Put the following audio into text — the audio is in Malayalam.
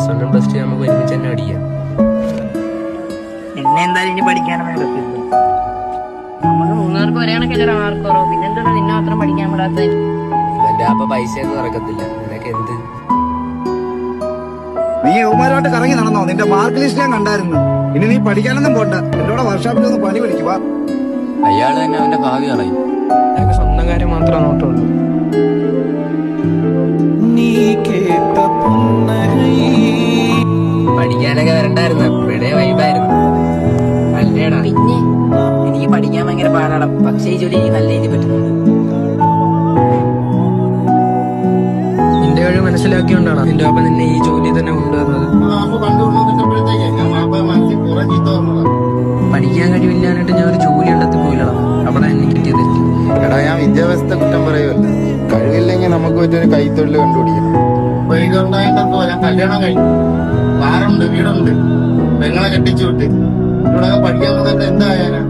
പ്ലസ് 1 പ്ലസ് 2 നമുക്ക് ഒരുമിച്ച് തന്നെ പഠിക്കാം. എന്നെ എന്തായാലും ഇനി പഠിക്കാനൊന്നും പറ്റില്ല. നമുക്ക് മൂന്നാർക്ക് ഒരേ കണക്കല്ലേ മാർക്ക് കുറവ്, പിന്നെന്താ നിന്നെ മാത്രം പഠിക്കാൻ വിടാത്ത? ഇവന്റെ അപ്പൊ പൈസ ഒന്നും ഇറക്കത്തില്ല. നിനക്ക് എന്ത്? നീ യൗമാരോട്ട് കറങ്ങി നടന്നോ? നിന്റെ മാർക്ക് ലിസ്റ്റ് ഞാൻ കണ്ടായിരുന്നു. ഇനി നീ പഠിക്കാനൊന്നും പോണ്ട, എന്നോട് വർക്ക്ഷോപ്പിൽ ഒന്ന് പണി പഠിക്കുക. അയാള് തന്നെ അവന്റെ ഭാവി കളയും. എനിക്ക് സ്വന്തം കാര്യം മാത്രമേ നോട്ടുള്ളൂ. പഠിക്കാനൊക്കെ വരണ്ടായിരുന്നു, ഇവിടെ വൈബായിരുന്നു. അല്ലേടാ? പിന്നെ എനിക്ക് പഠിക്കാൻ ഭയങ്കര പാടാണ്, പക്ഷേ ഈ ജോലി എനിക്ക് നല്ല രീതിയിൽ പറ്റുന്നുണ്ട്. നിന്റെ കഴിവ് മനസ്സിലാക്കിയോണ്ടാണ് നിന്റെ അപ്പ നിന്നെ ഈ ജോലി തന്നെ കൊണ്ടുവന്നത്. പഠിക്കാൻ കഴിവില്ലാനായിട്ട് ഞാൻ ഒരു ജോലി കണ്ടെത്തി പോയില്ലടാ, അവിടെ എന്നെ കിട്ടിയത്. എടാ, ഞാൻ വിദ്യാഭ്യാസത്തെ കുറ്റം പറയുമല്ല. കഴിവില്ലെങ്കിൽ നമുക്ക് പറ്റൊരു കൈത്തൊഴിൽ കണ്ടുപിടിക്കാം. ഞാൻ കല്യാണം കഴിഞ്ഞു, കാറുണ്ട്, വീടുണ്ട്, പെങ്ങളെ കെട്ടിച്ചു വിട്ട് ഇവിടെ പഠിക്കാൻ പോകുന്നത് എന്തായാലും